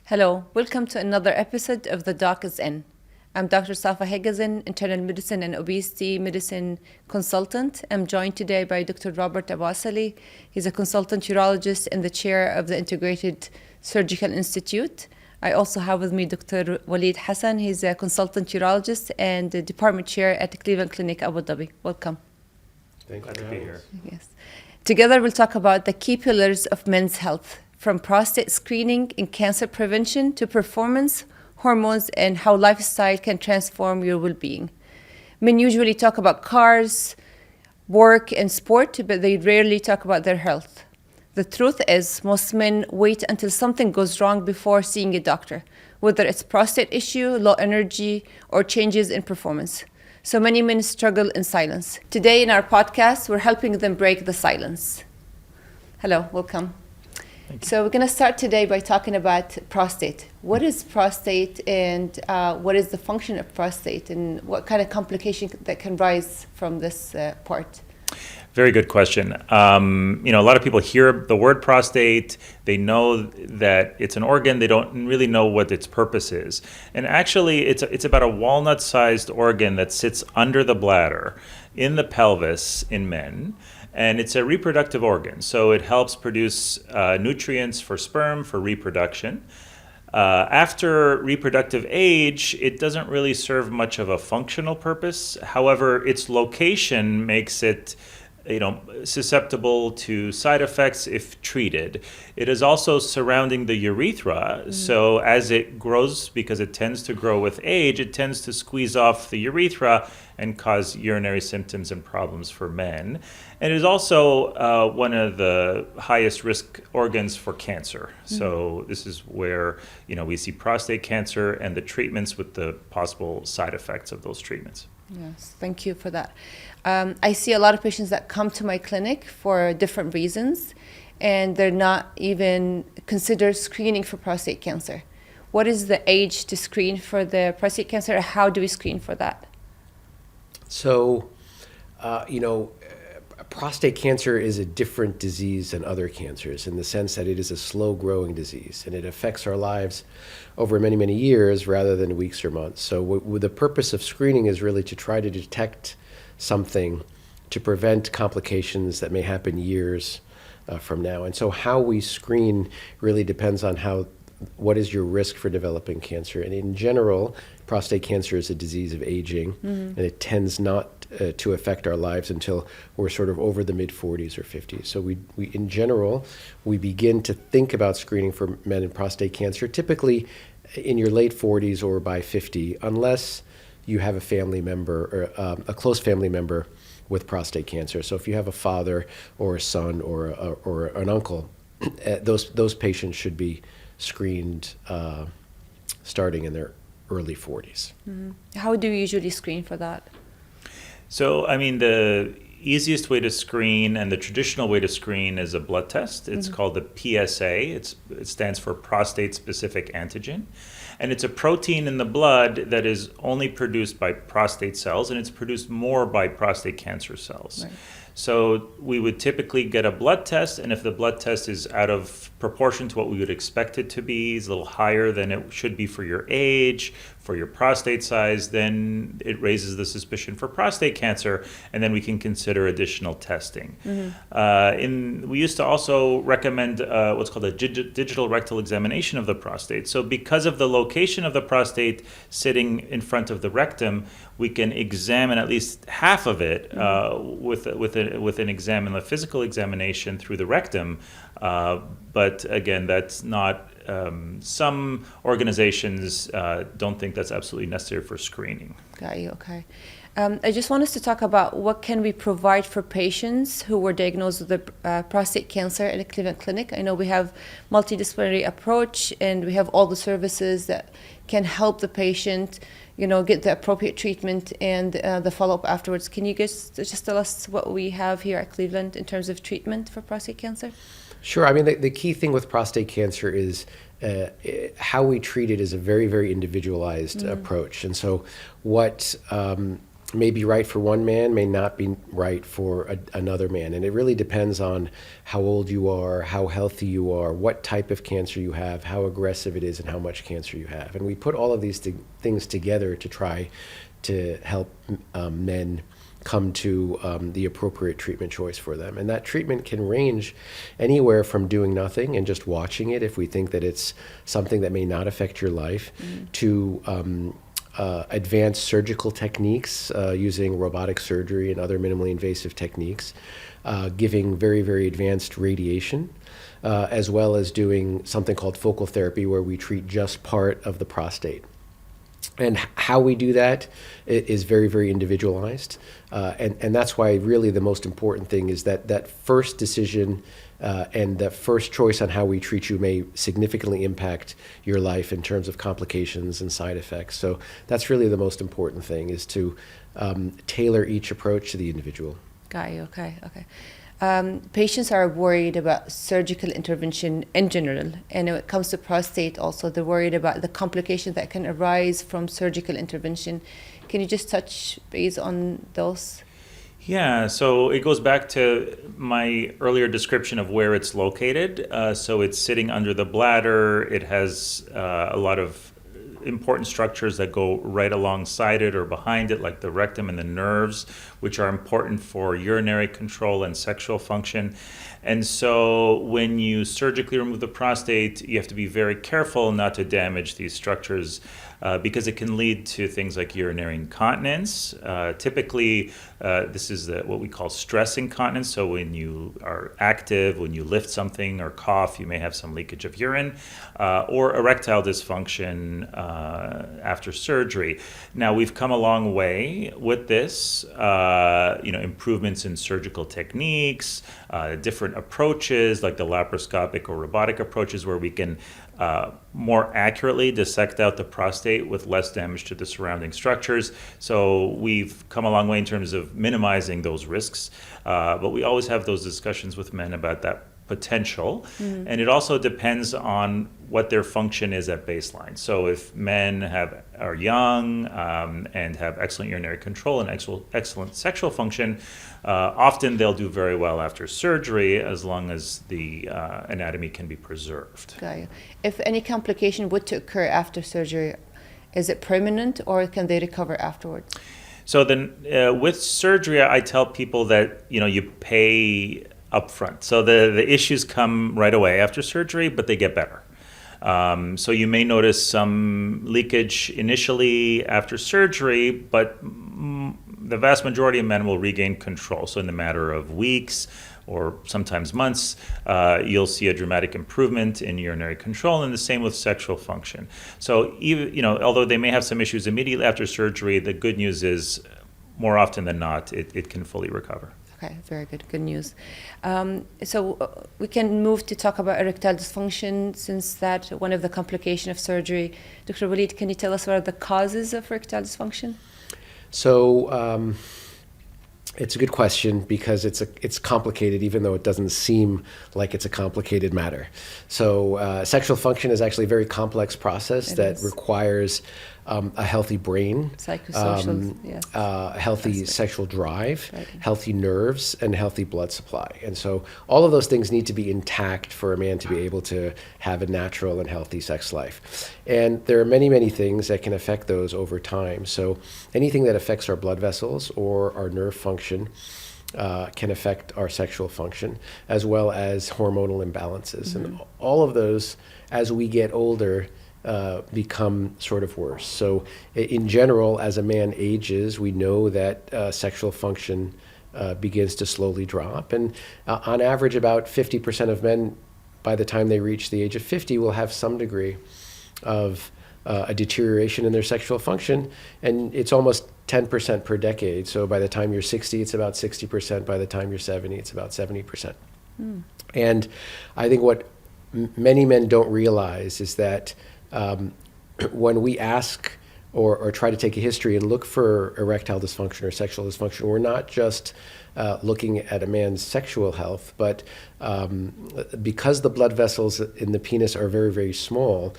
Hello, welcome to another episode of The Doc is In. I'm Dr. Safa Hegazin, internal medicine and obesity medicine consultant. I'm joined today by Dr. Robert Abouassaly. He's a consultant urologist and the chair of the Integrated Surgical Institute. I also have with me Dr. Waleed Hassen. He's a consultant urologist and the department chair at the Cleveland Clinic, Abu Dhabi. Welcome. Thank you. Glad to be here. Yes. Together we'll talk about the key pillars of men's health, from prostate screening and cancer prevention to performance, hormones, and how lifestyle can transform your well-being. Men usually talk about cars, work, and sport, but they rarely talk about their health. The truth is, most men wait until something goes wrong before seeing a doctor, whether it's prostate issue, low energy, or changes in performance. So many men struggle in silence. Today in our podcast, we're helping them break the silence. Hello, welcome. So we're going to start today by talking about prostate. What is prostate and what is the function of prostate and what kind of complication that can rise from this part? Very good question. A lot of people hear the word prostate, they know that it's an organ, they don't really know what its purpose is. And actually, it's about a walnut-sized organ that sits under the bladder in the pelvis in men. And it's a reproductive organ, so it helps produce nutrients for sperm for reproduction. After reproductive age, it doesn't really serve much of a functional purpose. However, its location makes it susceptible to side effects if treated. It is also surrounding the urethra, so as it grows, because it tends to grow with age, it tends to squeeze off the urethra and cause urinary symptoms and problems for men. And it is also one of the highest risk organs for cancer. So this is where we see prostate cancer and the treatments with the possible side effects of those treatments. Yes, thank you for that. I see a lot of patients that come to my clinic for different reasons, and they're not even considered screening for prostate cancer. What is the age to screen for the prostate cancer, or how do we screen for that? So, prostate cancer is a different disease than other cancers in the sense that it is a slow-growing disease, and it affects our lives over many, many years rather than weeks or months. So the purpose of screening is really to try to detect something to prevent complications that may happen years from now. And so how we screen really depends on what is your risk for developing cancer. And in general, prostate cancer is a disease of aging, and it tends not to affect our lives until we're sort of over the mid-40s or 50s. So we in general, we begin to think about screening for men in prostate cancer, typically in your late 40s or by 50, unless you have a family member or a close family member with prostate cancer. So if you have a father or a son or an uncle, those patients should be screened starting in their early 40s. How do you usually screen for that? So, the easiest way to screen and the traditional way to screen is a blood test. It's called the PSA. It stands for prostate-specific antigen. And it's a protein in the blood that is only produced by prostate cells, and it's produced more by prostate cancer cells. Right. So we would typically get a blood test, and if the blood test is out of proportion to what we would expect it to be, is a little higher than it should be for your age, for your prostate size, then it raises the suspicion for prostate cancer, and then we can consider additional testing. We used to also recommend what's called a digital rectal examination of the prostate. So because of the location of the prostate sitting in front of the rectum, we can examine at least half of it with an exam and a physical examination through the rectum. But again, that's not. Some organizations don't think that's absolutely necessary for screening. Got you. Okay. I just want us to talk about what can we provide for patients who were diagnosed with prostate cancer at a Cleveland Clinic. I know we have multidisciplinary approach, and we have all the services that can help the patient, get the appropriate treatment and the follow-up afterwards. Can you just tell us what we have here at Cleveland in terms of treatment for prostate cancer? Sure. The key thing with prostate cancer is how we treat it is a very, very individualized approach. And so what may be right for one man may not be right for another man. And it really depends on how old you are, how healthy you are, what type of cancer you have, how aggressive it is, and how much cancer you have. And we put all of these things together to try to help men come to the appropriate treatment choice for them. And that treatment can range anywhere from doing nothing and just watching it if we think that it's something that may not affect your life, to advanced surgical techniques using robotic surgery and other minimally invasive techniques, giving very, very advanced radiation, as well as doing something called focal therapy, where we treat just part of the prostate. And how we do that is very, very individualized. And that's why really the most important thing is that first decision and that first choice on how we treat you may significantly impact your life in terms of complications and side effects. So that's really the most important thing, is to tailor each approach to the individual. Got you. Okay. Patients are worried about surgical intervention in general, and when it comes to prostate also, they're worried about the complications that can arise from surgical intervention. Can you just touch base on those? Yeah, so it goes back to my earlier description of where it's located. So it's sitting under the bladder. It has a lot of important structures that go right alongside it or behind it, like the rectum and the nerves, which are important for urinary control and sexual function. And so when you surgically remove the prostate, you have to be very careful not to damage these structures, because it can lead to things like urinary incontinence. Typically, this is what we call stress incontinence. So when you are active, when you lift something or cough, you may have some leakage of urine, or erectile dysfunction after surgery. Now, we've come a long way with this, improvements in surgical techniques, different approaches like the laparoscopic or robotic approaches, where we can more accurately dissect out the prostate with less damage to the surrounding structures. So we've come a long way in terms of minimizing those risks, but we always have those discussions with men about that potential. And it also depends on what their function is at baseline. So if men are young and have excellent urinary control and excellent sexual function, often they'll do very well after surgery, as long as the anatomy can be preserved. Got you. If any complication would to occur after surgery, is it permanent or can they recover afterwards? So then with surgery, I tell people that you pay upfront. So the issues come right away after surgery, but they get better. So you may notice some leakage initially after surgery, but the vast majority of men will regain control. So in the matter of weeks or sometimes months, you'll see a dramatic improvement in urinary control, and the same with sexual function. So even, although they may have some issues immediately after surgery, the good news is more often than not, it can fully recover. Okay, very good. Good news. So we can move to talk about erectile dysfunction, since that's one of the complications of surgery. Dr. Waleed, can you tell us what are the causes of erectile dysfunction? So it's a good question, because it's complicated, even though it doesn't seem like it's a complicated matter. So sexual function is actually a very complex process that requires a healthy brain, psychosocial, yes, healthy sexual drive, healthy nerves, and healthy blood supply. And so all of those things need to be intact for a man to be able to have a natural and healthy sex life. And there are many, many things that can affect those over time. So anything that affects our blood vessels or our nerve function can affect our sexual function, as well as hormonal imbalances. And all of those, as we get older, become sort of worse. So in general, as a man ages, we know that sexual function begins to slowly drop. And on average, about 50% of men, by the time they reach the age of 50, will have some degree of a deterioration in their sexual function. And it's almost 10% per decade. So by the time you're 60, it's about 60%. By the time you're 70, it's about 70%. And I think what many men don't realize is that when we ask or try to take a history and look for erectile dysfunction or sexual dysfunction, we're not just looking at a man's sexual health, but because the blood vessels in the penis are very, very small,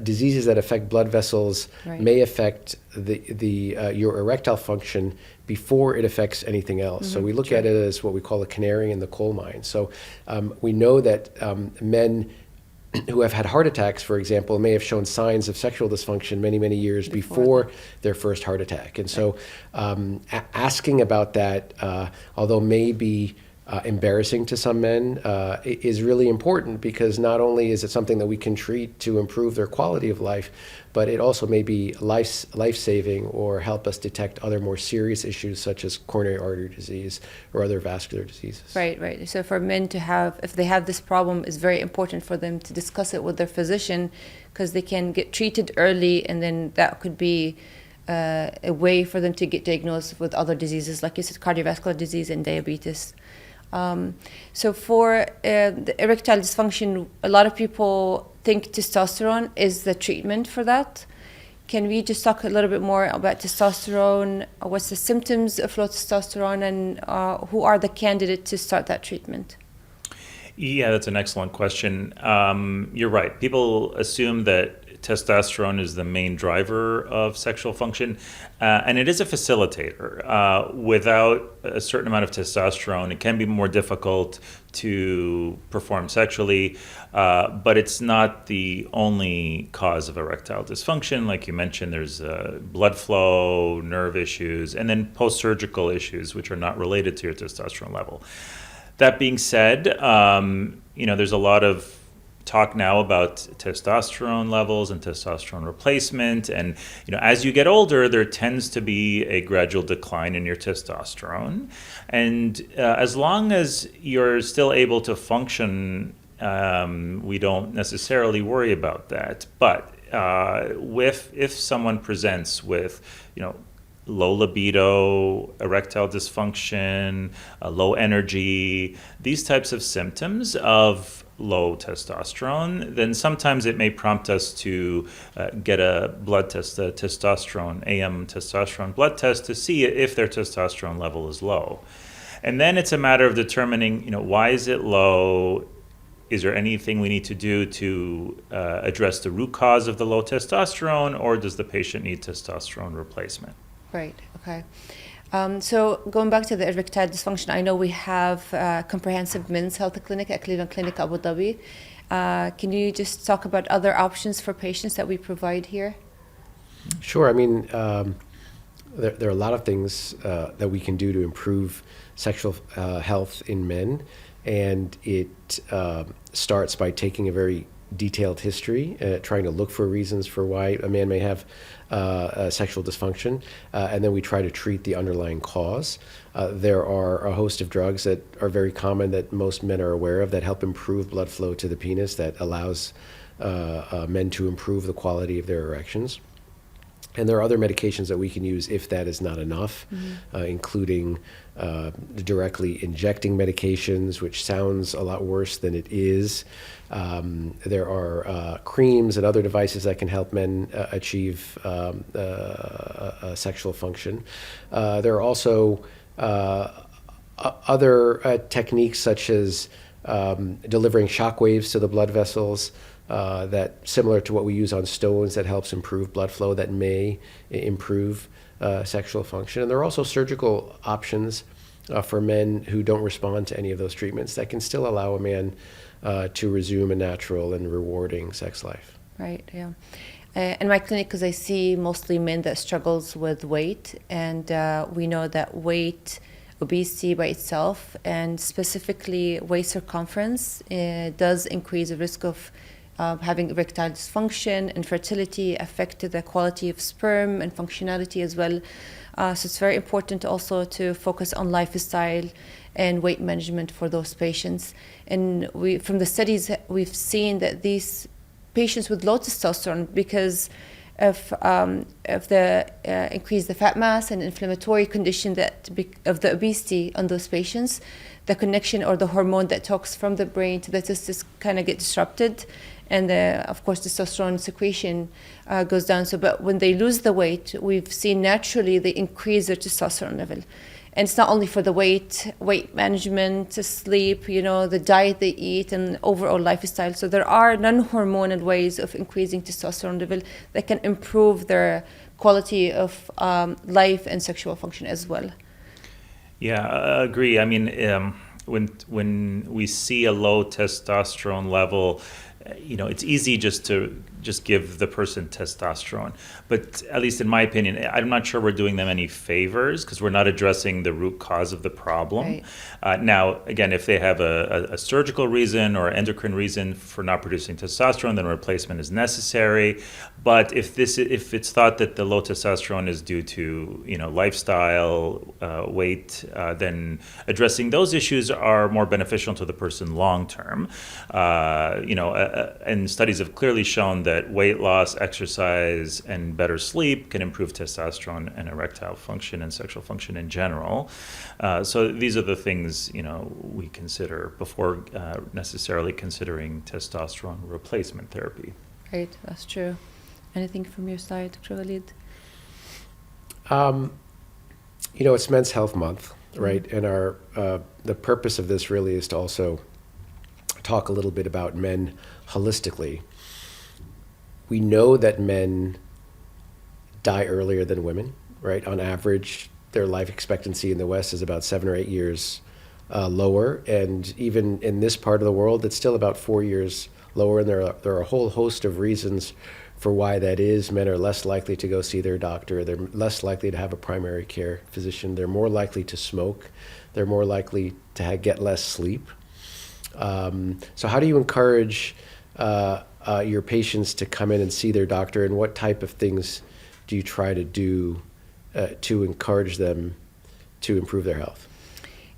diseases that affect blood vessels may affect your erectile function before it affects anything else. So we look at it as what we call a canary in the coal mine. So we know that men who have had heart attacks, for example, may have shown signs of sexual dysfunction many, many years before their first heart attack. And so asking about that, although may be embarrassing to some men, is really important, because not only is it something that we can treat to improve their quality of life, but it also may be life-saving or help us detect other more serious issues such as coronary artery disease or other vascular diseases. Right. So for men to have, if they have this problem, it's very important for them to discuss it with their physician, because they can get treated early, and then that could be a way for them to get diagnosed with other diseases, like you said, cardiovascular disease and diabetes. So for the erectile dysfunction, a lot of people think testosterone is the treatment for that. Can we just talk a little bit more about testosterone? What's the symptoms of low testosterone, and who are the candidates to start that treatment? Yeah, that's an excellent question. You're right. People assume that testosterone is the main driver of sexual function, and it is a facilitator. Without a certain amount of testosterone, it can be more difficult to perform sexually, but it's not the only cause of erectile dysfunction. Like you mentioned, there's blood flow, nerve issues, and then post-surgical issues, which are not related to your testosterone level. That being said, there's a lot of talk now about testosterone levels and testosterone replacement, and as you get older, there tends to be a gradual decline in your testosterone, and as long as you're still able to function, we don't necessarily worry about that. But if someone presents with low libido, erectile dysfunction, low energy, these types of symptoms of low testosterone, then sometimes it may prompt us to get a blood test, a testosterone, AM testosterone blood test, to see if their testosterone level is low. And then it's a matter of determining, why is it low? Is there anything we need to do to address the root cause of the low testosterone, or does the patient need testosterone replacement? Right, okay. So going back to the erectile dysfunction, I know we have a comprehensive men's health clinic at Cleveland Clinic Abu Dhabi. Can you just talk about other options for patients that we provide here? Sure. There are a lot of things that we can do to improve sexual health in men, and it starts by taking a very detailed history, trying to look for reasons for why a man may have sexual dysfunction, and then we try to treat the underlying cause. There are a host of drugs that are very common that most men are aware of that help improve blood flow to the penis, that allows men to improve the quality of their erections. And there are other medications that we can use if that is not enough, including directly injecting medications, which sounds a lot worse than it is. There are creams and other devices that can help men achieve sexual function. There are also other techniques such as delivering shock waves to the blood vessels, that similar to what we use on stones, that helps improve blood flow, that may improve sexual function. And there are also surgical options for men who don't respond to any of those treatments that can still allow a man to resume a natural and rewarding sex life. Right, yeah. In my clinic, because I see mostly men that struggles with weight, and we know that obesity by itself, and specifically waist circumference, does increase the risk of having erectile dysfunction, infertility, affect the quality of sperm and functionality as well. So it's very important also to focus on lifestyle and weight management for those patients. And from the studies, we've seen that these patients with low testosterone, because of the increase the fat mass and inflammatory condition of the obesity on those patients, the connection or the hormone that talks from the brain to the testes kind of get disrupted, and of course testosterone secretion goes down. So, but when they lose the weight, we've seen naturally they increase their testosterone level. And it's not only for the weight management, sleep, the diet they eat, and overall lifestyle. So there are non-hormonal ways of increasing testosterone level that can improve their quality of life and sexual function as well. Yeah, I agree. I mean, when we see a low testosterone level, it's easy just to give the person testosterone. But at least in my opinion, I'm not sure we're doing them any favors because we're not addressing the root cause of the problem. Right. Now, again, if they have a surgical reason or endocrine reason for not producing testosterone, then replacement is necessary. But if it's thought that the low testosterone is due to lifestyle, weight, then addressing those issues are more beneficial to the person long term. And studies have clearly shown that weight loss, exercise, and better sleep can improve testosterone and erectile function and sexual function in general. So these are the things we consider before necessarily considering testosterone replacement therapy. Right, that's true. Anything from your side, Dr. Waleed? It's Men's Health Month, right? And the purpose of this really is to also talk a little bit about men holistically. We know that men die earlier than women, right? On average, their life expectancy in the West is about 7 or 8 years lower. And even in this part of the world, it's still about 4 years lower. And there are a whole host of reasons for why that is. Men are less likely to go see their doctor. They're less likely to have a primary care physician. They're more likely to smoke. They're more likely to get less sleep. So how do you encourage your patients to come in and see their doctor, and what type of things do you try to do to encourage them to improve their health?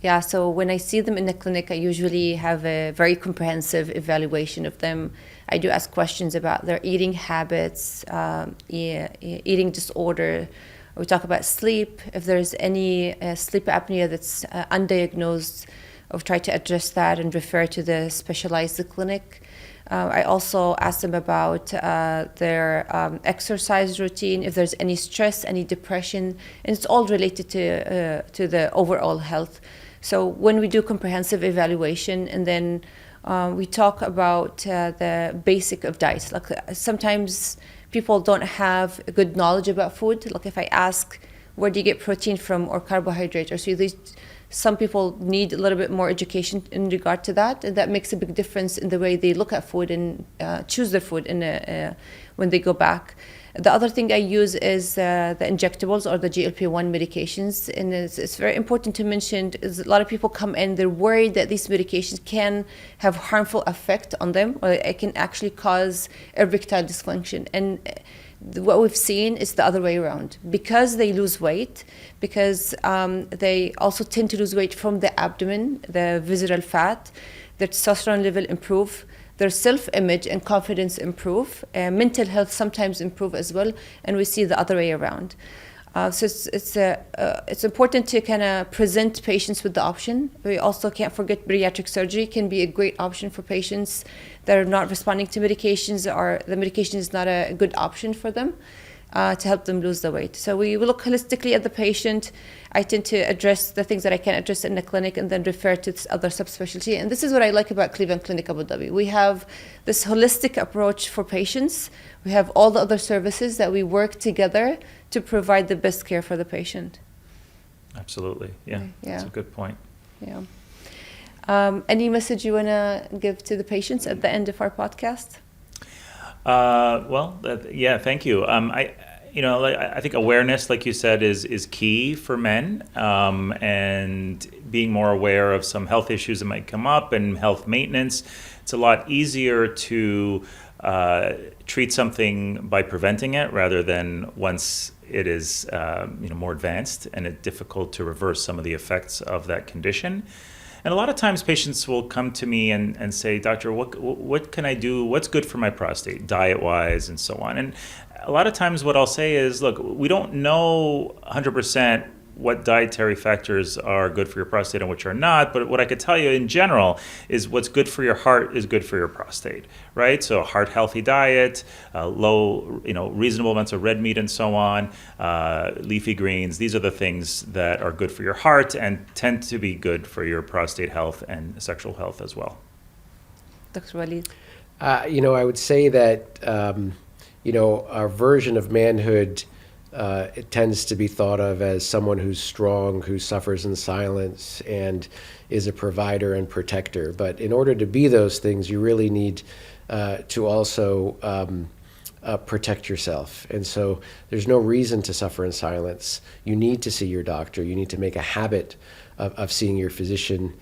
Yeah, so when I see them in the clinic, I usually have a very comprehensive evaluation of them. I do ask questions about their eating habits, eating disorder. We talk about sleep. If there's any sleep apnea that's undiagnosed, I'll try to address that and refer to the specialized clinic. I also ask them about their exercise routine, if there's any stress, any depression, and it's all related to the overall health. So when we do comprehensive evaluation, and then we talk about the basic of diet. Like sometimes people don't have a good knowledge about food. Like if I ask, where do you get protein from or carbohydrate, or so some people need a little bit more education in regard to that, and that makes a big difference in the way they look at food and choose their food when they go back. The other thing I use is the injectables or the GLP-1 medications, and it's very important to mention is a lot of people come in, they're worried that these medications can have harmful effect on them, or it can actually cause erectile dysfunction. And what we've seen is the other way around. Because they lose weight, because they also tend to lose weight from the abdomen, the visceral fat, their testosterone level improve, their self-image and confidence improve, mental health sometimes improve as well, and we see the other way around. So it's important to kind of present patients with the option. We also can't forget bariatric surgery can be a great option for patients that are not responding to medications, or the medication is not a good option for them to help them lose the weight. So we look holistically at the patient. I tend to address the things that I can address in the clinic and then refer to this other subspecialty. And this is what I like about Cleveland Clinic Abu Dhabi. We have this holistic approach for patients. We have all the other services that we work together to provide the best care for the patient. Absolutely, yeah. That's a good point. Yeah. Any message you want to give to the patients at the end of our podcast? Thank you. I think awareness, like you said, is key for men, and being more aware of some health issues that might come up and health maintenance. It's a lot easier to treat something by preventing it rather than once it is more advanced and it's difficult to reverse some of the effects of that condition. And a lot of times patients will come to me and say, doctor, what can I do? What's good for my prostate, diet-wise, and so on? And a lot of times what I'll say is, look, we don't know 100% what dietary factors are good for your prostate and which are not, but what I could tell you in general is what's good for your heart is good for your prostate, right? So a heart healthy diet, low, reasonable amounts of red meat and so on, leafy greens, these are the things that are good for your heart and tend to be good for your prostate health and sexual health as well. Dr. Waleed? I would say that, our version of manhood, it tends to be thought of as someone who's strong, who suffers in silence, and is a provider and protector. But in order to be those things, you really need to also protect yourself. And so there's no reason to suffer in silence. You need to see your doctor. You need to make a habit of seeing your physician.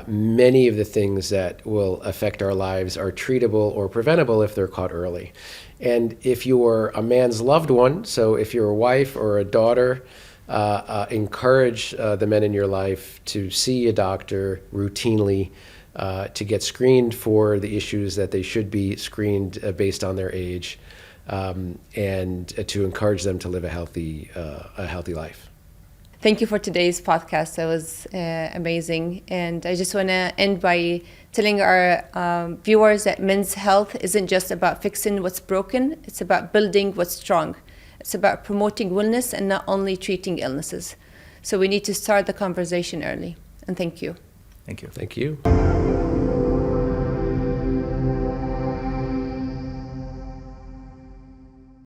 Many of the things that will affect our lives are treatable or preventable if they're caught early. And if you're a man's loved one, so if you're a wife or a daughter, encourage the men in your life to see a doctor routinely, to get screened for the issues that they should be screened based on their age, and to encourage them to live a healthy life. Thank you for today's podcast. That was amazing. And I just want to end by telling our viewers that men's health isn't just about fixing what's broken. It's about building what's strong. It's about promoting wellness and not only treating illnesses. So we need to start the conversation early. And thank you. Thank you. Thank you.